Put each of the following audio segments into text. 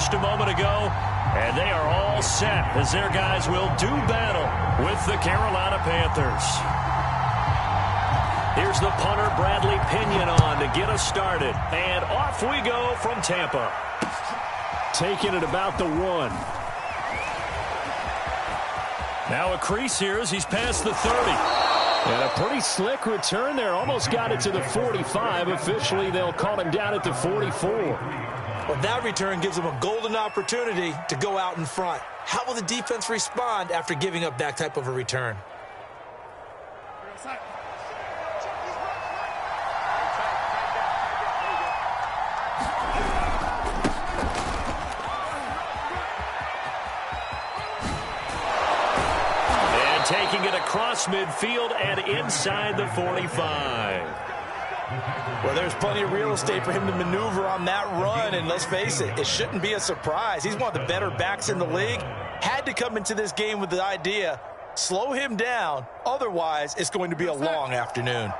just a moment ago. And they are all set as their guys will do battle with the Carolina Panthers. Here's the punter, Bradley Pinion, on to get us started. And off we go from Tampa. Taking it about the 1. Now a crease here as he's past the 30. And a pretty slick return there. Almost got it to the 45. Officially, they'll call him down at the 44. Well, that return gives them a golden opportunity to go out in front. How will the defense respond after giving up that type of a return? Taking it across midfield and inside the 45. Well, there's plenty of real estate for him to maneuver on that run, and let's face it, it shouldn't be a surprise. He's one of the better backs in the league. Had to come into this game with the idea, slow him down, otherwise it's going to be a long afternoon.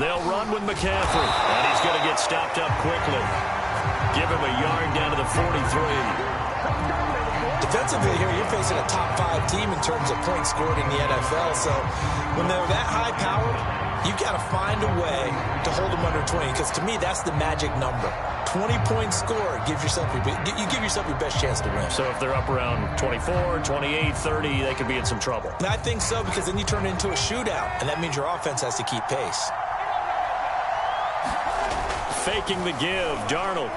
They'll run with McCaffrey, and he's going to get stopped up quickly. Give him a yard down to the 43. Defensively here, you're facing a top 5 team in terms of points scored in the NFL. So when they're that high-powered, you've got to find a way to hold them under 20. Because to me, that's the magic number. 20 points scored, you give yourself your best chance to win. So if they're up around 24, 28, 30, they could be in some trouble. And I think so, because then you turn it into a shootout, and that means your offense has to keep pace. Faking the give, Darnold.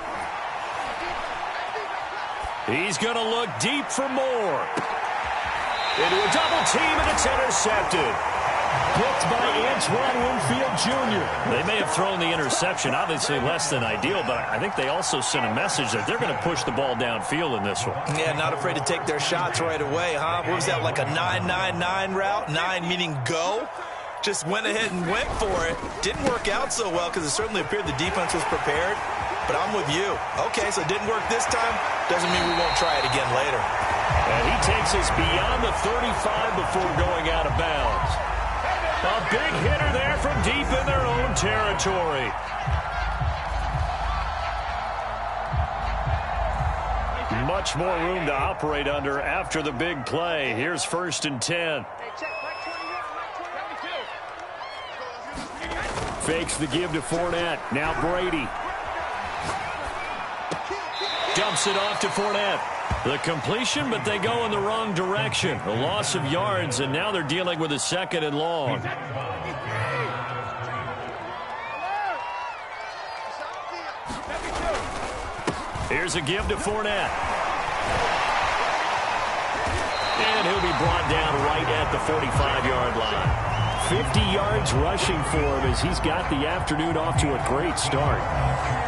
He's going to look deep for more. Into a double team, and it's intercepted. Picked by Antoine Winfield Jr. They may have thrown the interception, obviously less than ideal, but I think they also sent a message that they're going to push the ball downfield in this one. Yeah, not afraid to take their shots right away, huh? What was that, like a 9-9-9 route? 9 meaning go? Just went ahead and went for it. Didn't work out so well because it certainly appeared the defense was prepared. But I'm with you. Okay, so it didn't work this time. Doesn't mean we won't try it again later. And he takes us beyond the 35 before going out of bounds. A big hitter there from deep in their own territory. Much more room to operate under after the big play. Here's 1st and 10. Fakes the give to Fournette. Now Brady. Dumps it off to Fournette. The completion, but they go in the wrong direction. A loss of yards, and now they're dealing with a 2nd and long. Here's a give to Fournette. And he'll be brought down right at the 45-yard line. 50 yards rushing for him as he's got the afternoon off to a great start.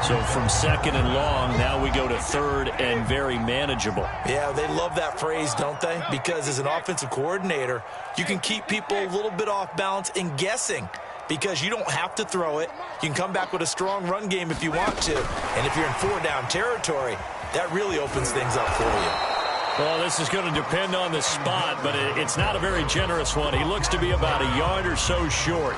So from 2nd and long, now we go to 3rd and very manageable. Yeah, they love that phrase, don't they? Because as an offensive coordinator, you can keep people a little bit off balance and guessing because you don't have to throw it. You can come back with a strong run game if you want to. And if you're in 4-down territory, that really opens things up for you. Well, this is going to depend on the spot, but it's not a very generous one. He looks to be about a yard or so short.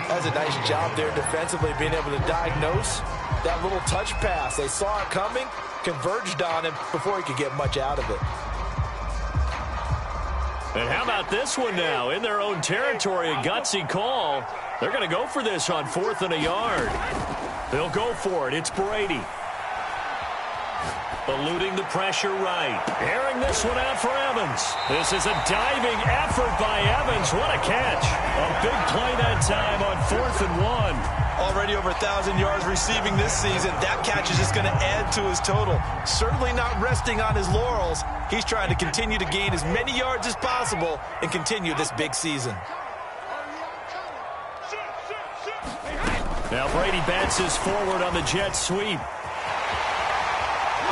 That's a nice job there defensively, being able to diagnose that little touch pass. They saw it coming, converged on him before he could get much out of it. And how about this one now? In their own territory, a gutsy call. They're going to go for this on 4th and a yard. They'll go for it. It's Brady. Eluding the pressure right. Airing this one out for Evans. This is a diving effort by Evans. What a catch. A big play that time on 4th and 1. Already over 1,000 yards receiving this season. That catch is just going to add to his total. Certainly not resting on his laurels. He's trying to continue to gain as many yards as possible and continue this big season. Now Brady bounces forward on the jet sweep.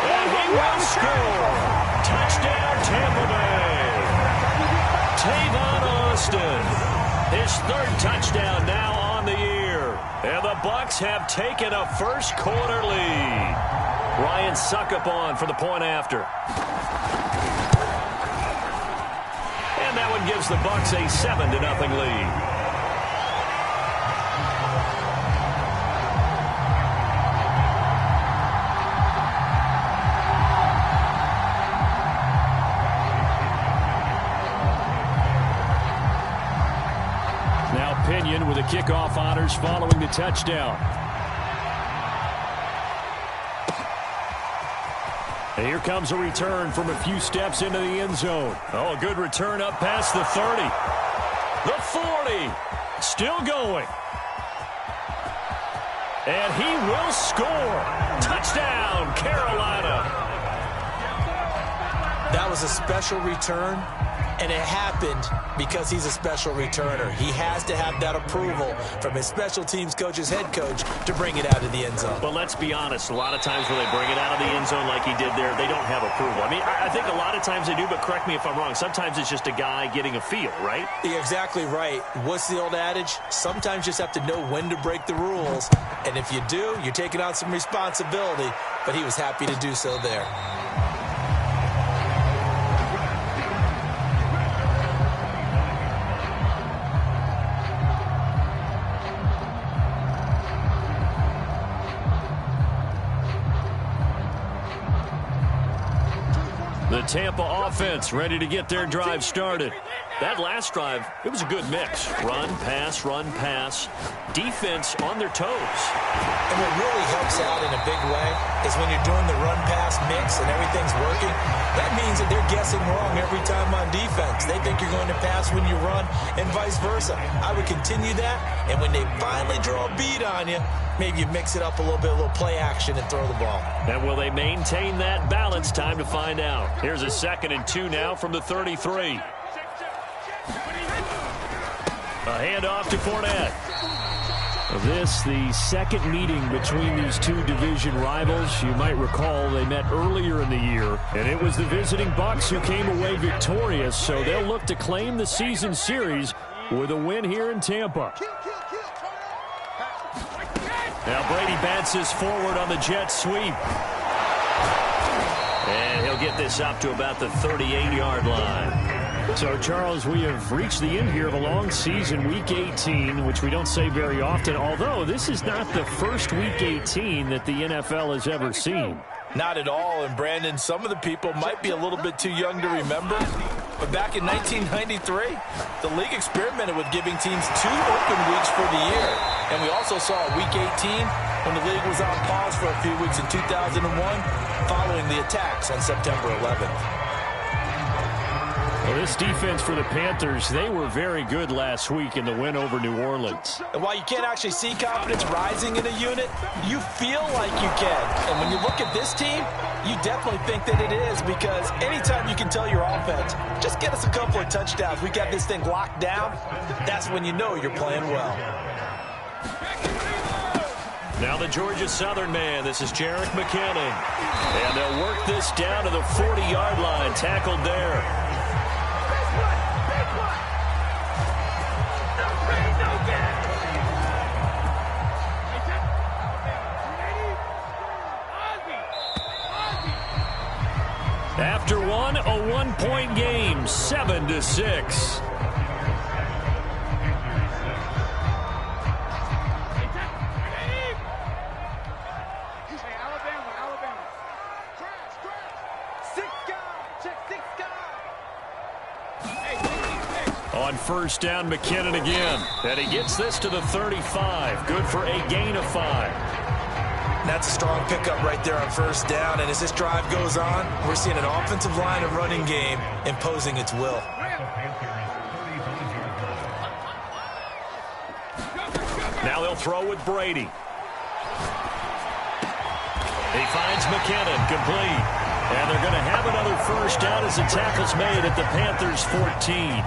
And he will score. Touchdown, Tampa Bay. Tavon Austin. His 3rd touchdown now on the year. And the Bucs have taken a first-quarter lead. Ryan Suckup on for the point after. And that one gives the Bucs a 7-0 lead. kickoff honors following the touchdown. And here comes a return from a few steps into the end zone. Oh, a good return up past the 30. The 40. Still going. And he will score. Touchdown, Carolina. That was a special return, and it happened because he's a special returner. He has to have that approval from his special teams coach's head coach to bring it out of the end zone. But let's be honest, a lot of times when they bring it out of the end zone like he did there, they don't have approval. I mean, I think a lot of times they do, but correct me if I'm wrong. Sometimes it's just a guy getting a feel, right? You're exactly right. What's the old adage? Sometimes you just have to know when to break the rules. And if you do, you're taking on some responsibility. But he was happy to do so there. The Tampa offense ready to get their drive started. That last drive, it was a good mix. Run, pass, defense on their toes. And what really helps out in a big way is when you're doing the run-pass mix and everything's working, that means that they're guessing wrong every time on defense. They think you're going to pass when you run and vice versa. I would continue that, and when they finally draw a bead on you, maybe you mix it up a little bit, a little play action and throw the ball. And will they maintain that balance? Time to find out. Here's a 2nd and 2 now from the 33. A handoff to Fournette. This, the second meeting between these two division rivals. You might recall they met earlier in the year, and it was the visiting Bucs who came away victorious, so they'll look to claim the season series with a win here in Tampa. Now Brady bounces forward on the jet sweep. And he'll get this up to about the 38-yard line. So, Charles, we have reached the end here of a long season, Week 18, which we don't say very often, although this is not the first Week 18 that the NFL has ever seen. Not at all, and Brandon, some of the people might be a little bit too young to remember, but back in 1993, the league experimented with giving teams 2 open weeks for the year, and we also saw Week 18 when the league was on pause for a few weeks in 2001 following the attacks on September 11th. Well, this defense for the Panthers, they were very good last week in the win over New Orleans. And while you can't actually see confidence rising in a unit, you feel like you can. And when you look at this team, you definitely think that it is, because anytime you can tell your offense, just get us a couple of touchdowns, we got this thing locked down, that's when you know you're playing well. Now the Georgia Southern man, this is Jerick McKinnon. And they'll work this down to the 40-yard line, tackled there. After one, a 1-point game, 7-6. On first down, McKinnon again. And he gets this to the 35. Good for a gain of 5. That's a strong pickup right there on first down. And as this drive goes on, we're seeing an offensive line and running game imposing its will. Now they'll throw with Brady. He finds McKinnon, complete. And they're going to have another first down as the tackle's made at the Panthers' 14.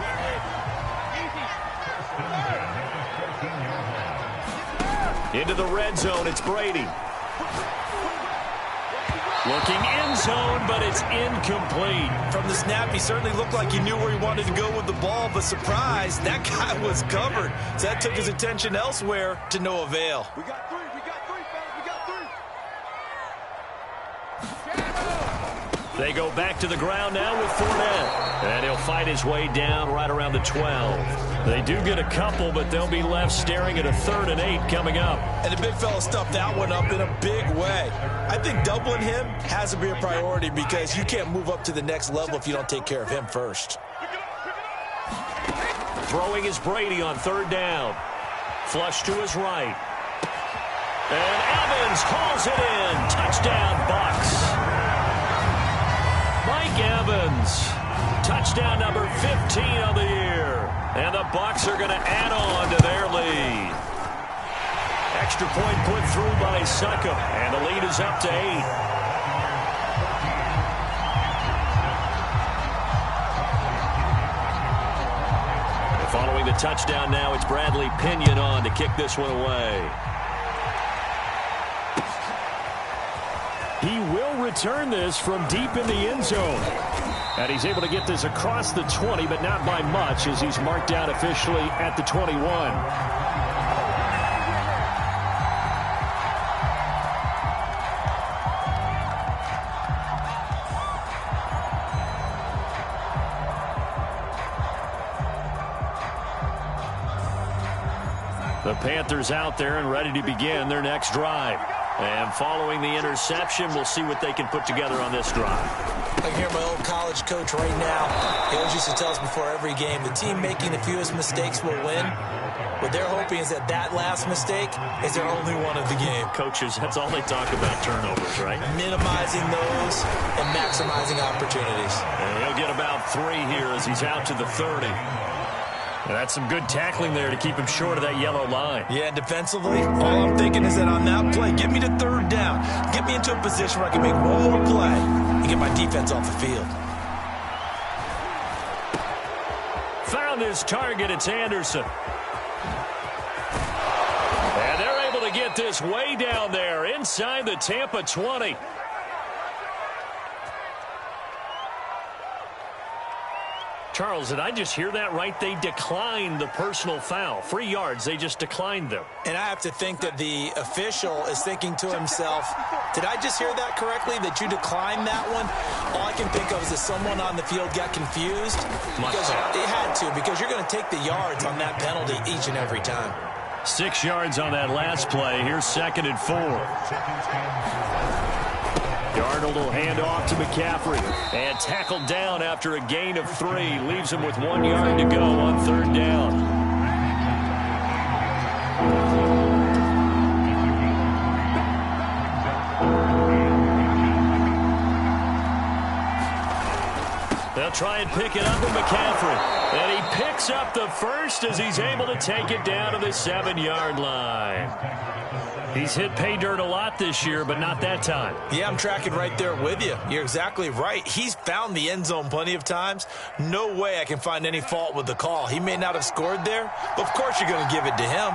Into the red zone, it's Brady. Looking end zone, but it's incomplete. From the snap, he certainly looked like he knew where he wanted to go with the ball, but surprise, that guy was covered. So that took his attention elsewhere to no avail. We got 3, fellas, we got 3. They go back to the ground now with Fournette. And he'll fight his way down right around the 12. They do get a couple, but they'll be left staring at a 3rd and 8 coming up. And the big fella stuffed that one up in a big way. I think doubling him has to be a priority, because you can't move up to the next level if you don't take care of him first. Throwing is Brady on 3rd down. Flush to his right. And Evans hauls it in. Touchdown, Bucks. Mike Evans. Touchdown number 15 on the year. And the Bucks are going to add on to their lead. Extra point put through by Succop. And the lead is up to 8. Following the touchdown now, it's Bradley Pinion on to kick this one away. He will return this from deep in the end zone. And he's able to get this across the 20, but not by much, as he's marked out officially at the 21. The Panthers out there and ready to begin their next drive. And following the interception, we'll see what they can put together on this drive. I can hear my old college coach right now. He always used to tell us before every game, the team making the fewest mistakes will win. What they're hoping is that last mistake is their only one of the game. Coaches, that's all they talk about, turnovers, right? Minimizing those and maximizing opportunities. And he'll get about 3 here as he's out to the 30. And that's some good tackling there to keep him short of that yellow line. Yeah, defensively, all I'm thinking is that on that play, get me to 3rd down. Get me into a position where I can make one more play and get my defense off the field. Found his target. It's Anderson. And they're able to get this way down there inside the Tampa 20. Charles, did I just hear that right? They declined the personal foul. 3 yards, they just declined them. And I have to think that the official is thinking to himself, did I just hear that correctly, that you declined that one? All I can think of is that someone on the field got confused. Because it had to, because you're going to take the yards on that penalty each and every time. 6 yards on that last play. Here's 2nd and 4. Darnold will hand off to McCaffrey. And tackled down after a gain of 3. Leaves him with 1 yard to go on 3rd down. They'll try and pick it up with McCaffrey. And he picks up the first as he's able to take it down to the 7-yard line. He's hit pay dirt a lot this year, but not that time. Yeah, I'm tracking right there with you. You're exactly right. He's found the end zone plenty of times. No way I can find any fault with the call. He may not have scored there, but of course you're going to give it to him.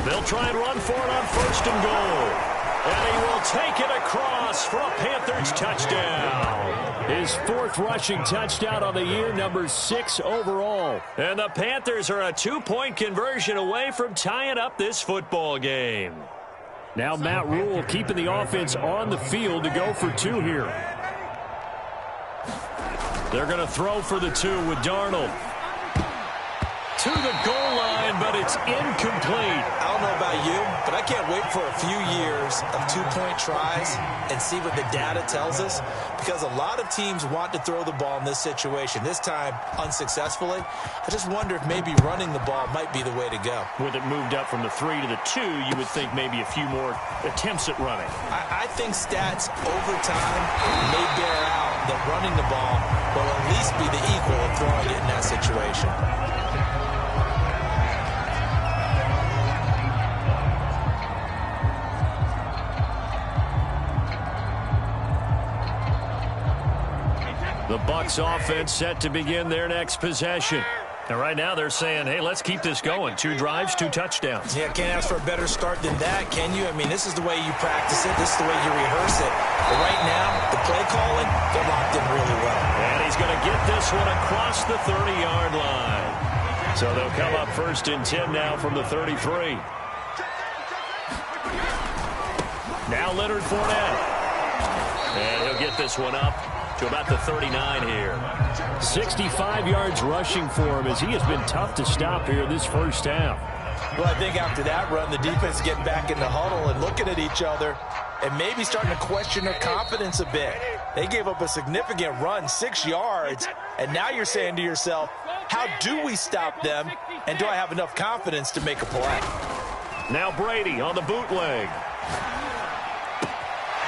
They'll try and run for it on 1st and goal. And he will take it across for a Panthers touchdown. His 4th rushing touchdown on the year, number 6 overall. And the Panthers are a 2-point conversion away from tying up this football game. Now Matt Rule keeping the offense on the field to go for 2 here. They're going to throw for the 2 with Darnold. To the goal line, but it's incomplete. I don't know about you, but I can't wait for a few years of 2-point tries and see what the data tells us, because a lot of teams want to throw the ball in this situation, this time unsuccessfully. I just wonder if maybe running the ball might be the way to go. With it moved up from the 3 to the 2, you would think maybe a few more attempts at running. I think stats over time may bear out that running the ball will at least be the equal of throwing it in that situation. The Bucs offense set to begin their next possession. And right now they're saying, hey, let's keep this going. 2 drives, 2 touchdowns. Yeah, can't ask for a better start than that, can you? I mean, this is the way you practice it. This is the way you rehearse it. But right now, the play calling, they're locked in really well. And he's going to get this one across the 30-yard line. So they'll come up 1st and 10 now from the 33. Now Leonard Fournette. And he'll get this one up to about the 39 here. 65 yards rushing for him, as he has been tough to stop here this first half. Well, I think after that run, the defense getting back in the huddle and looking at each other and maybe starting to question their confidence a bit. They gave up a significant run, 6 yards, and now you're saying to yourself, How do we stop them? And do I have enough confidence to make a play? Now Brady on the bootleg.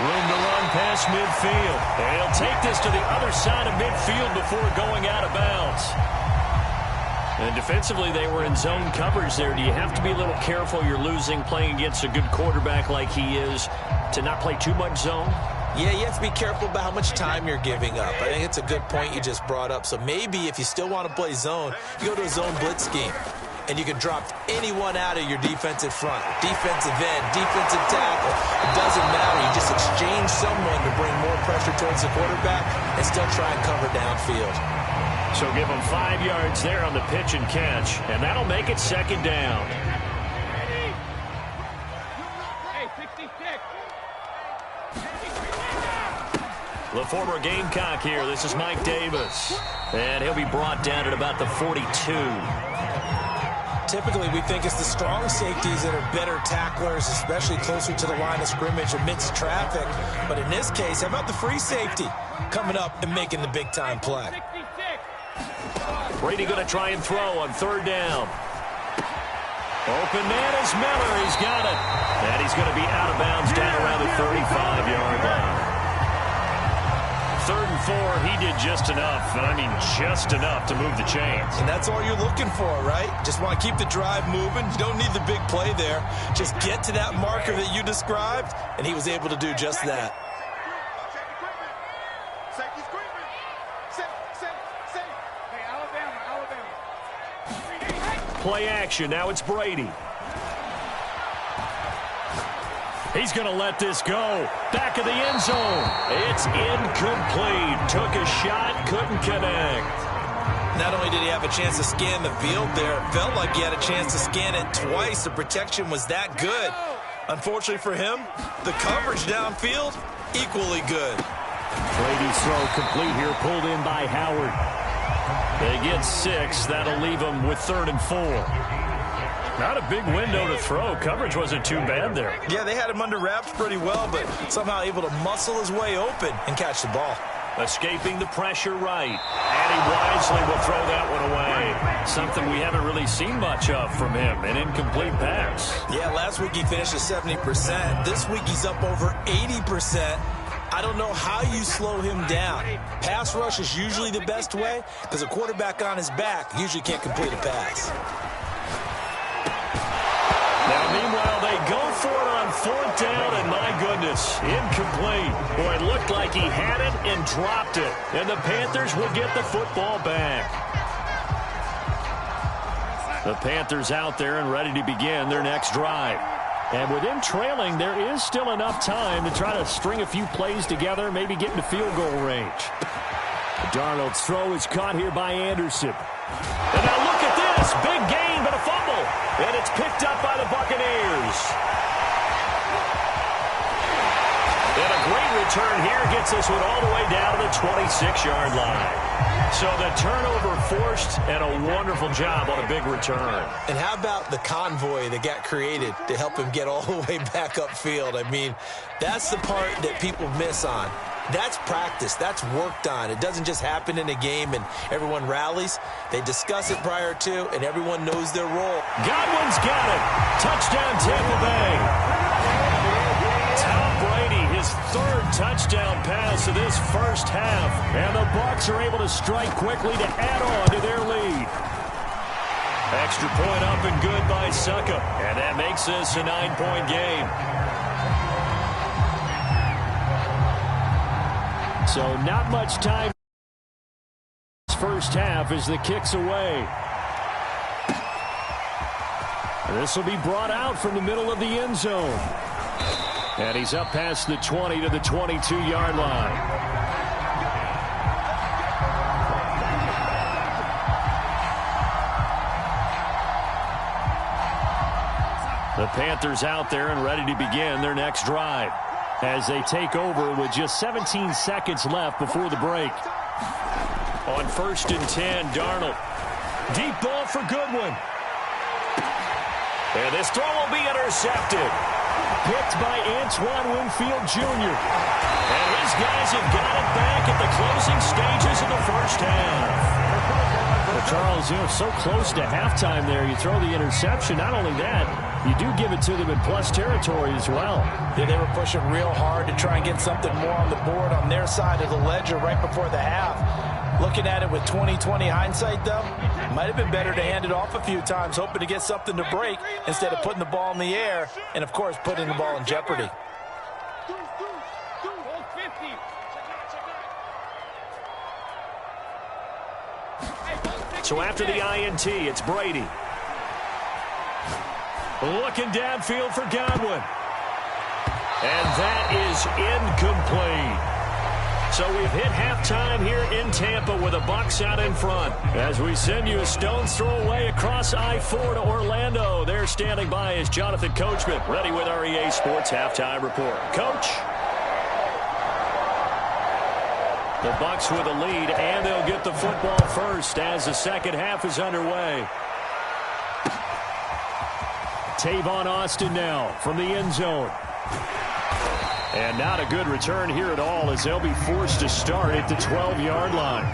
Room to run past midfield. And he'll take this to the other side of midfield before going out of bounds. And defensively, they were in zone coverage there. Do you have to be a little careful? You're losing, playing against a good quarterback like he is, to not play too much zone? Yeah, you have to be careful about how much time you're giving up. I think it's a good point you just brought up. So maybe if you still want to play zone, you go to a zone blitz scheme. And you can drop anyone out of your defensive front. Defensive end, defensive tackle. It doesn't matter. You just exchange someone to bring more pressure towards the quarterback and still try and cover downfield. So give them 5 yards there on the pitch and catch. And that'll make it second down. The former Gamecock here. This is Mike Davis. And he'll be brought down at about the 42. Typically, we think it's the strong safeties that are better tacklers, especially closer to the line of scrimmage amidst traffic. But in this case, how about the free safety coming up and making the big-time play? Brady going to try and throw on third down. Open man is Miller. He's got it. And he's going to be out of bounds down around the 35-yard line. 3rd and 4, he did just enough, and I mean just enough to move the chains. And that's all you're looking for, right? Just want to keep the drive moving. You don't need the big play there. Just get to that marker that you described, and he was able to do just that. Play action. Now it's Brady. He's going to let this go. Back of the end zone. It's incomplete. Took a shot, couldn't connect. Not only did he have a chance to scan the field there, it felt like he had a chance to scan it twice. The protection was that good. Unfortunately for him, the coverage downfield, equally good. Brady's throw complete here, pulled in by Howard. They get 6. That'll leave them with 3rd and 4. Not a big window to throw. Coverage wasn't too bad there. Yeah, they had him under wraps pretty well, but somehow able to muscle his way open and catch the ball. Escaping the pressure right. And he wisely will throw that one away. Something we haven't really seen much of from him, an incomplete pass. Yeah, last week he finished at 70%. This week he's up over 80%. I don't know how you slow him down. Pass rush is usually the best way because a quarterback on his back usually can't complete a pass. Now, meanwhile, they go for it on 4th down, and my goodness, incomplete. Boy, it looked like he had it and dropped it, and the Panthers will get the football back. The Panthers out there and ready to begin their next drive. And with them trailing, there is still enough time to try to string a few plays together, maybe get into field goal range. Darnold's throw is caught here by Anderson. And now look at this. Big gain, but a fumble. And it's picked up by the Buccaneers. And a great return here gets this one all the way down to the 26-yard line. So the turnover forced, and a wonderful job on a big return. And how about the convoy that got created to help him get all the way back upfield? I mean, that's the part that people miss on. That's practice. That's worked on. It doesn't just happen in a game and everyone rallies. They discuss it prior to, and everyone knows their role. Godwin's got it. Touchdown, Tampa Bay. Tom Brady, his 3rd touchdown pass of this first half. And the Bucs are able to strike quickly to add on to their lead. Extra point up and good by Succa. And that makes this a 9-point game. So not much time. First half as the kick's away. This will be brought out from the middle of the end zone. And he's up past the 20 to the 22-yard line. The Panthers out there and ready to begin their next drive as they take over with just 17 seconds left before the break. On 1st and 10, Darnold. Deep ball for Goodwin. And this throw will be intercepted. Picked by Antoine Winfield Jr. And his guys have got it back at the closing stages of the first half. Well, Charles, so close to halftime there. You throw the interception. Not only that, you do give it to them in plus territory as well. Yeah, they were pushing real hard to try and get something more on the board on their side of the ledger right before the half. Looking at it with 20/20 hindsight, though, might have been better to hand it off a few times, hoping to get something to break instead of putting the ball in the air and, of course, putting the ball in jeopardy. So after the INT, it's Brady. Looking downfield for Godwin. And that is incomplete. So we've hit halftime here in Tampa with the Bucs out in front. As we send you a stone's throw away across I-4 to Orlando. There standing by is Jonathan Coachman, ready with our EA Sports Halftime Report. Coach. The Bucs with a lead, and they'll get the football first as the second half is underway. Tavon Austin now from the end zone. And not a good return here at all as they'll be forced to start at the 12-yard line.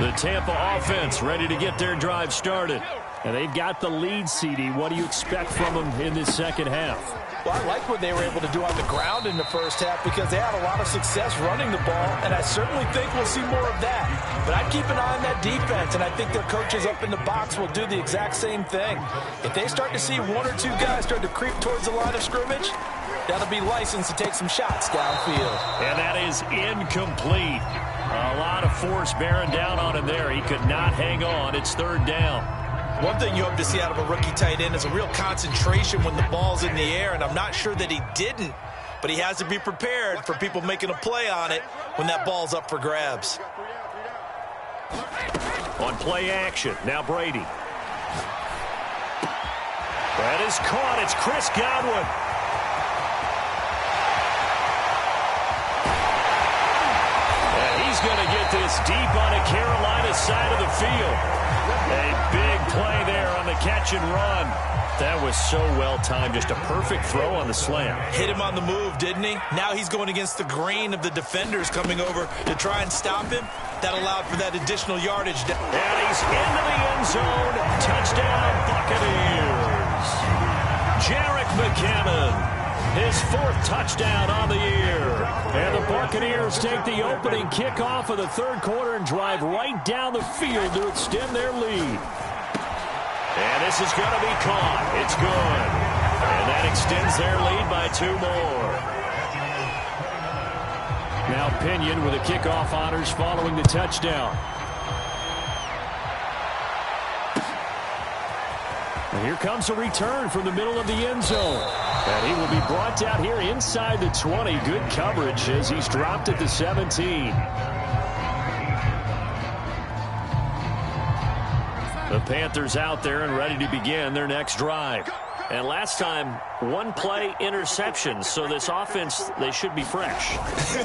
The Tampa offense ready to get their drive started. And they've got the lead, CD. What do you expect from them in this second half? Well, I like what they were able to do on the ground in the first half because they had a lot of success running the ball, and I certainly think we'll see more of that. But I'd keep an eye on that defense, and I think their coaches up in the box will do the exact same thing. If they start to see one or two guys start to creep towards the line of scrimmage, that'll be licensed to take some shots downfield. And that is incomplete. A lot of force bearing down on him there. He could not hang on. It's third down. One thing you hope to see out of a rookie tight end is a real concentration when the ball's in the air, and I'm not sure that he didn't, but he has to be prepared for people making a play on it when that ball's up for grabs. On play action, now Brady. That is caught. It's Chris Godwin. And he's going to get this deep on the Carolina side of the field. A big play there on the catch and run. That was so well timed. Just a perfect throw on the slam. Hit him on the move, didn't he? Now he's going against the grain of the defenders coming over to try and stop him. That allowed for that additional yardage. And he's into the end zone. Touchdown, Buccaneers. Jerick McKinnon. His fourth touchdown on the year. And the Buccaneers take the opening kickoff of the third quarter and drive right down the field to extend their lead. And this is going to be caught. It's good. And that extends their lead by 2 more. Now Pinion with the kickoff honors following the touchdown. And here comes a return from the middle of the end zone. And he will be brought down here inside the 20. Good coverage as he's dropped at the 17. The Panthers out there and ready to begin their next drive. And last time, one play interception. So this offense, they should be fresh.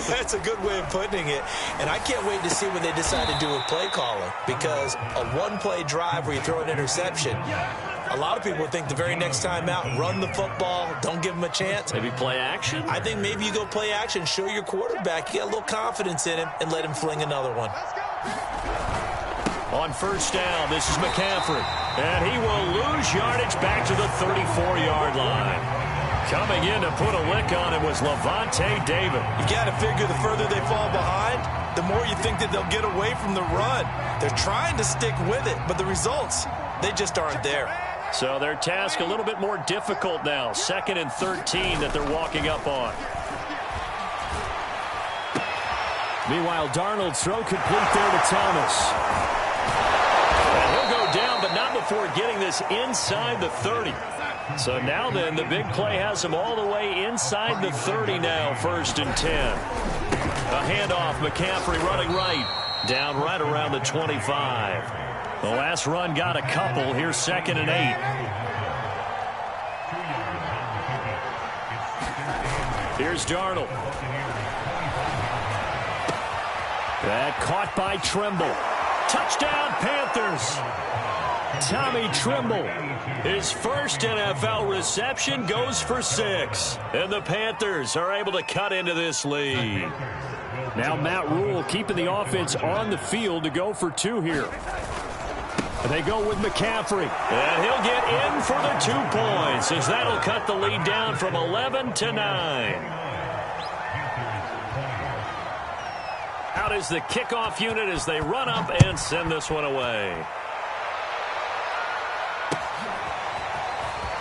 That's a good way of putting it. And I can't wait to see what they decide to do with play calling. Because a one-play drive where you throw an interception, a lot of people think the very next time out, run the football, don't give them a chance. Maybe play action? I think maybe you go play action, show your quarterback, you got a little confidence in him, and let him fling another one. On first down, this is McCaffrey. And he will lose yardage back to the 34-yard line. Coming in to put a lick on him was Levante David. You got to figure the further they fall behind, the more you think that they'll get away from the run. They're trying to stick with it, but the results, they just aren't there. So their task a little bit more difficult now. 2nd and 13 that they're walking up on. Meanwhile, Darnold's throw complete there to Thomas. And he'll go down, but not before getting this inside the 30. So now then, the big play has him all the way inside the 30 now, 1st and 10. A handoff, McCaffrey running right. Down right around the 25. The last run got a couple. Here's 2nd and 8. Here's Darnold. That caught by Trimble. Touchdown, Panthers. Tommy Trimble. His first NFL reception goes for 6. And the Panthers are able to cut into this lead. Now Matt Rule keeping the offense on the field to go for 2 here. They go with McCaffrey. And he'll get in for the 2 points, as that'll cut the lead down from 11 to 9. Out is the kickoff unit as they run up and send this one away.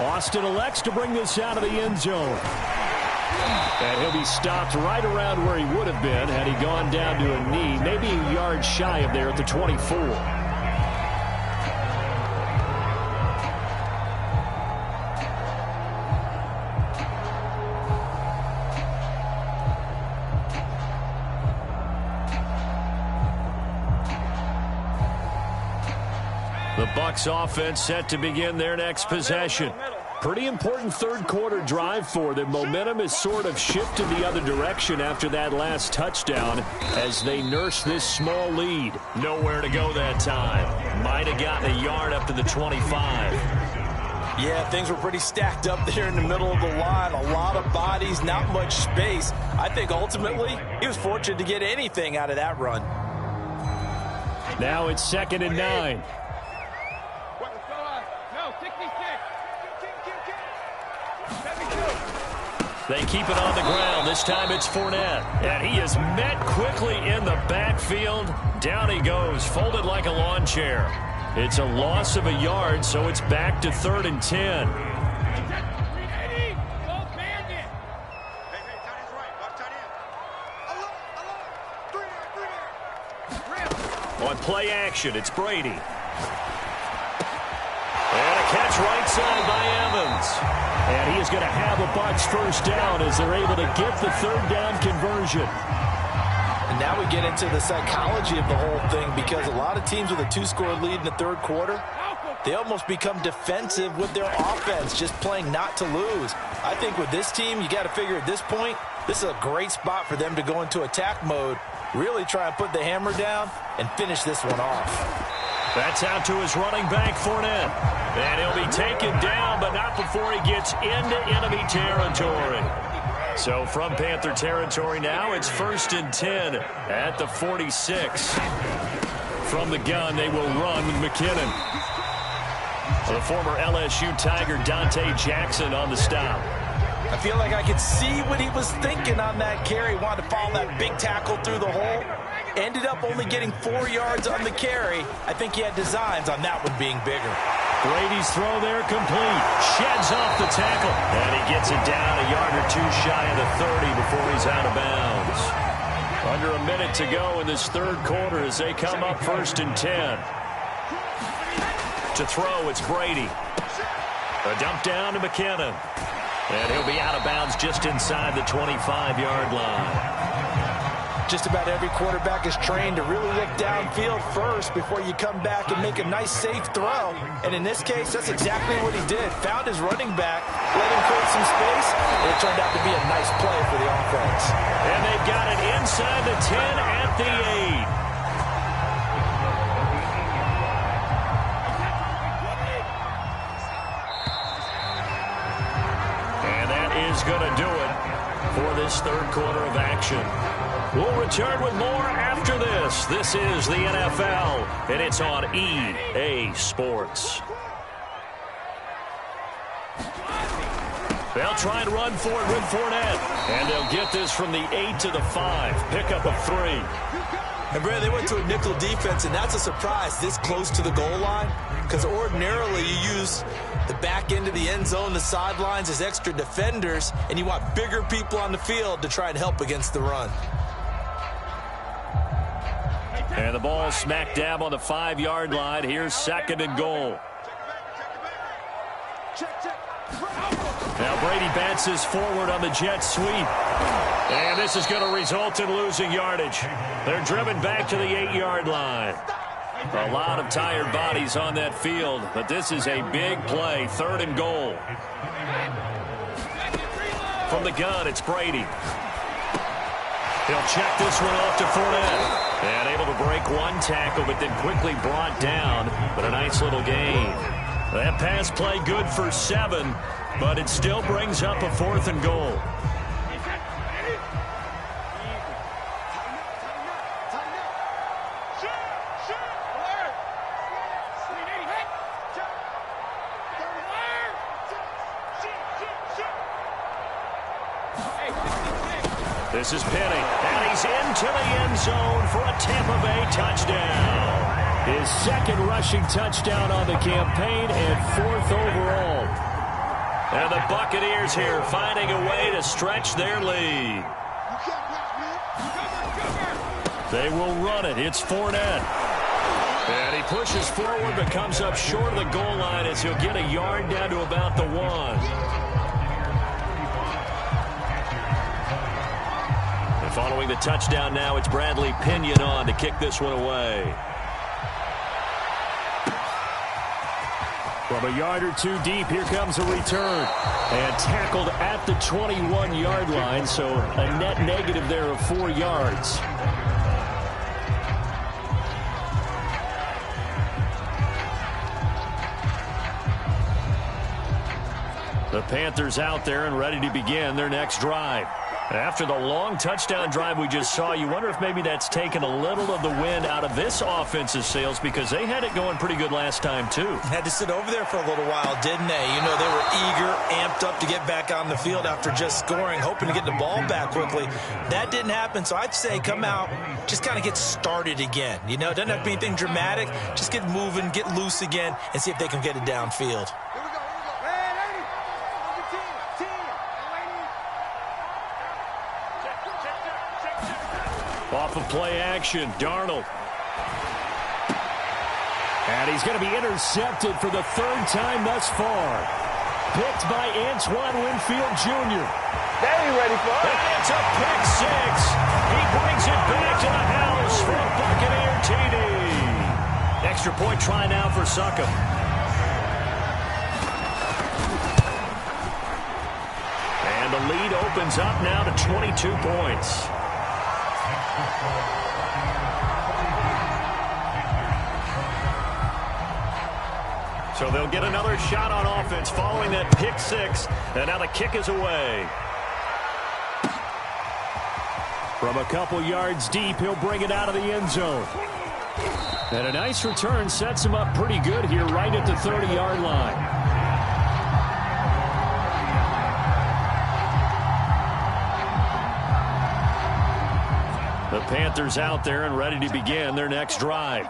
Austin elects to bring this out of the end zone. And he'll be stopped right around where he would have been had he gone down to a knee, maybe a yard shy of there at the 24. The Bucs offense set to begin their next possession. Pretty important third quarter drive for them. Momentum has sort of shifted the other direction after that last touchdown as they nurse this small lead. Nowhere to go that time. Might have gotten a yard up to the 25. Yeah, things were pretty stacked up there in the middle of the line. A lot of bodies, not much space. I think ultimately he was fortunate to get anything out of that run. Now it's 2nd and 9. They keep it on the ground. This time it's Fournette. And he is met quickly in the backfield. Down he goes, folded like a lawn chair. It's a loss of a yard, so it's back to 3rd and 10. On play action, it's Brady. And a catch right side by Evans. And he is going to have a Bucs first down as they're able to get the 3rd down conversion. And now we get into the psychology of the whole thing, because a lot of teams with a 2-score lead in the third quarter, they almost become defensive with their offense, just playing not to lose. I think with this team, you got to figure at this point, this is a great spot for them to go into attack mode, really try and put the hammer down and finish this one off. That's out to his running back, Fournette. And he'll be taken down, but not before he gets into enemy territory. So from Panther territory now, it's 1st and 10 at the 46. From the gun, they will run with McKinnon. The former LSU Tiger Dante Jackson on the stop. I feel like I could see what he was thinking on that carry. Wanted to follow that big tackle through the hole. Ended up only getting 4 yards on the carry. I think he had designs on that one being bigger. Brady's throw there complete. Sheds off the tackle. And he gets it down a yard or 2 shy of the 30 before he's out of bounds. Under a minute to go in this third quarter as they come up 1st and 10. To throw, it's Brady. A dump down to McKinnon. And he'll be out of bounds just inside the 25-yard line. Just about every quarterback is trained to really look downfield first before you come back and make a nice, safe throw. And in this case, that's exactly what he did. Found his running back, let him create some space, and it turned out to be a nice play for the offense. And they've got it inside the 10 at the 8. Is going to do it for this third quarter of action. We'll return with more after this. This is the NFL, and it's on EA Sports. They'll try and run for it with Fournette, and they'll get this from the 8 to the 5. Pickup of 3. And, Brad, they went to a nickel defense, and that's a surprise this close to the goal line, because ordinarily you use the back end of the end zone, the sidelines as extra defenders, and you want bigger people on the field to try and help against the run. And the ball smack dab on the 5-yard line. Here's 2nd and goal. Now Brady bounces forward on the jet sweep. And this is going to result in losing yardage. They're driven back to the 8-yard line. A lot of tired bodies on that field, but this is a big play. 3rd and goal. From the gun, it's Brady. He'll check this one off to Fournette. And able to break 1 tackle, but then quickly brought down. But a nice little gain. That pass play good for 7, but it still brings up a 4th and goal. This is Penny, and he's into the end zone for a Tampa Bay touchdown. His second rushing touchdown on the campaign and fourth overall. And the Buccaneers here finding a way to stretch their lead. They will run it. It's Fournette. And he pushes forward but comes up short of the goal line as he'll get a yard down to about the 1. And following the touchdown now, it's Bradley Pinion on to kick this one away. From a yard or two deep, here comes a return. And tackled at the 21-yard line, so a net negative there of 4 yards. The Panthers out there and ready to begin their next drive. After the long touchdown drive we just saw, you wonder if maybe that's taken a little of the wind out of this offensive sails, because they had it going pretty good last time, too. Had to sit over there for a little while, didn't they? You know, they were eager, amped up to get back on the field after just scoring, hoping to get the ball back quickly. That didn't happen, so I'd say come out, just kind of get started again. You know, it doesn't have to be anything dramatic. Just get moving, get loose again, and see if they can get it downfield. Off of play action, Darnold. And he's going to be intercepted for the 3rd time thus far. Picked by Antoine Winfield Jr. They ain't ready for it. And it's a pick 6. He brings it back to the house for a Buccaneer TD. Extra point try now for Succop. And the lead opens up now to 22 points. So they'll get another shot on offense following that pick 6. And now the kick is away. From a couple yards deep, he'll bring it out of the end zone. And a nice return sets him up pretty good here right at the 30-yard line. The Panthers out there and ready to begin their next drive.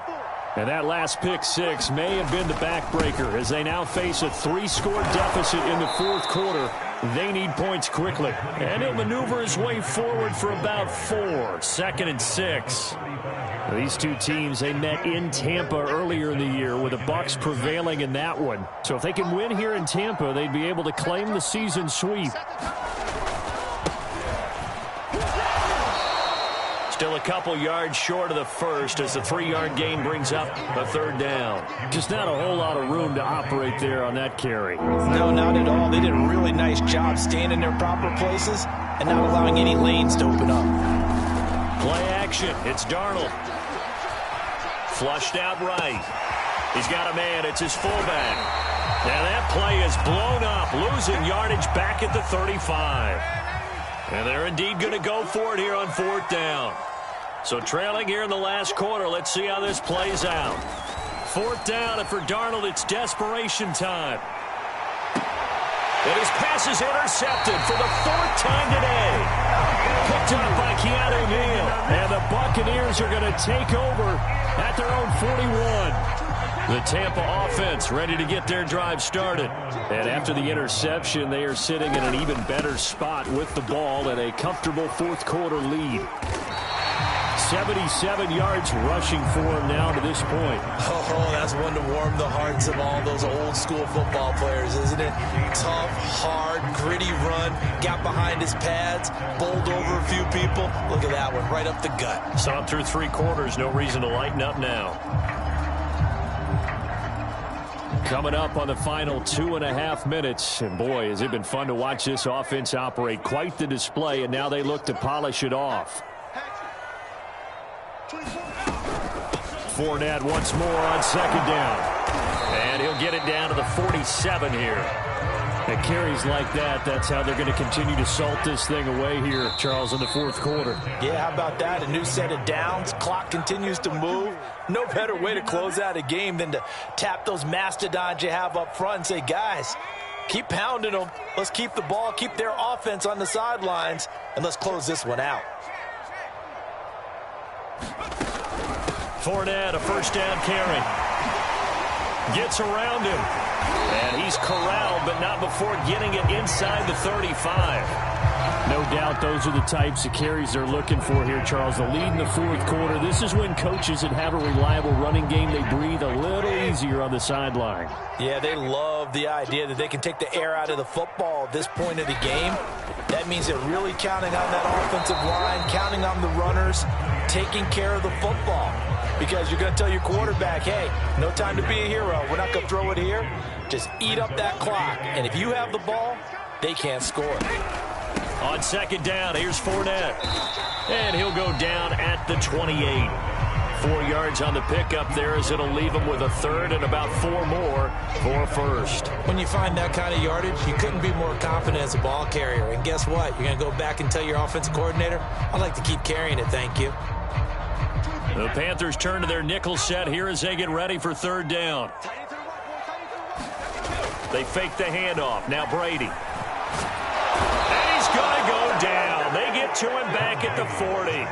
And that last pick 6 may have been the backbreaker as they now face a 3-score deficit in the 4th quarter. They need points quickly. And he'll maneuver his way forward for about 4. 2nd and 6. These two teams, they met in Tampa earlier in the year with the Bucs prevailing in that one. So if they can win here in Tampa, they'd be able to claim the season sweep. Still a couple yards short of the first as the 3-yard gain brings up a 3rd down. Just not a whole lot of room to operate there on that carry. No, not at all. They did a really nice job staying in their proper places and not allowing any lanes to open up. Play action. It's Darnold. Flushed out right. He's got a man. It's his fullback. Now that play is blown up, losing yardage back at the 35. And they're indeed going to go for it here on 4th down. So trailing here in the last quarter, let's see how this plays out. 4th down, and for Darnold, it's desperation time. And his pass is intercepted for the 4th time today. Picked up by Keanu Neal. And the Buccaneers are going to take over at their own 41. The Tampa offense ready to get their drive started. And after the interception, they are sitting in an even better spot with the ball and a comfortable 4th quarter lead. 77 yards rushing for him now to this point. Oh, that's one to warm the hearts of all those old school football players, isn't it? Tough, hard, gritty run, got behind his pads, bowled over a few people. Look at that one, right up the gut. Saw him through 3 quarters, no reason to lighten up now. Coming up on the final 2.5 minutes. And boy, has it been fun to watch this offense operate. Quite the display, and now they look to polish it off. Fournette once more on 2nd down. And he'll get it down to the 47 here. And carries like that, that's how they're going to continue to salt this thing away here, Charles, in the 4th quarter. Yeah, how about that? A new set of downs. Clock continues to move. No better way to close out a game than to tap those mastodons you have up front and say, guys, Keep pounding them. Let's keep the ball, keep their offense on the sidelines, and let's close this one out. Fournette, a first down carry. Gets around him. And he's corralled, but not before getting it inside the 35. No doubt those are the types of carries they're looking for here, Charles. The lead in the fourth quarter. This is when coaches that have a reliable running game, they breathe a little easier on the sideline. Yeah, they love the idea that they can take the air out of the football at this point of the game. That means they're really counting on that offensive line, counting on the runners, taking care of the football. Because you're going to tell your quarterback, hey, no time to be a hero. We're not going to throw it here. Just eat up that clock. And if you have the ball, they can't score. On second down, here's Fournette. And he'll go down at the 28. 4 yards on the pickup there as it'll leave him with a third and about 4 more for first. When you find that kind of yardage, you couldn't be more confident as a ball carrier. And guess what? You're going to go back and tell your offensive coordinator, I'd like to keep carrying it, thank you. The Panthers turn to their nickel set here as they get ready for third down. They fake the handoff. Now Brady. And he's going to go down. They get to him back at the 40.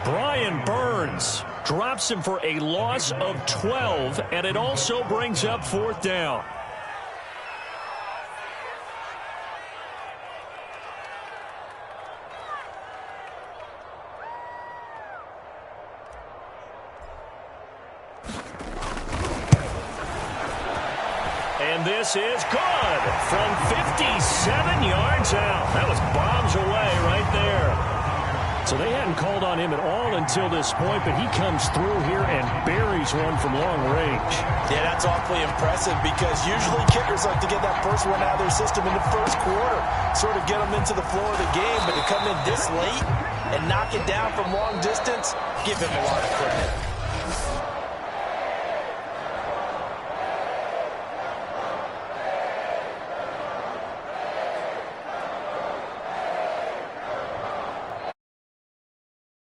Brian Burns drops him for a loss of 12, and it also brings up fourth down. And this is good from 57 yards out. That was bombs away right there. So they hadn't called on him at all until this point, but he comes through here and buries one from long range. Yeah, that's awfully impressive because usually kickers like to get that first one out of their system in the first quarter, sort of get them into the flow of the game, but to come in this late and knock it down from long distance, give him a lot of credit.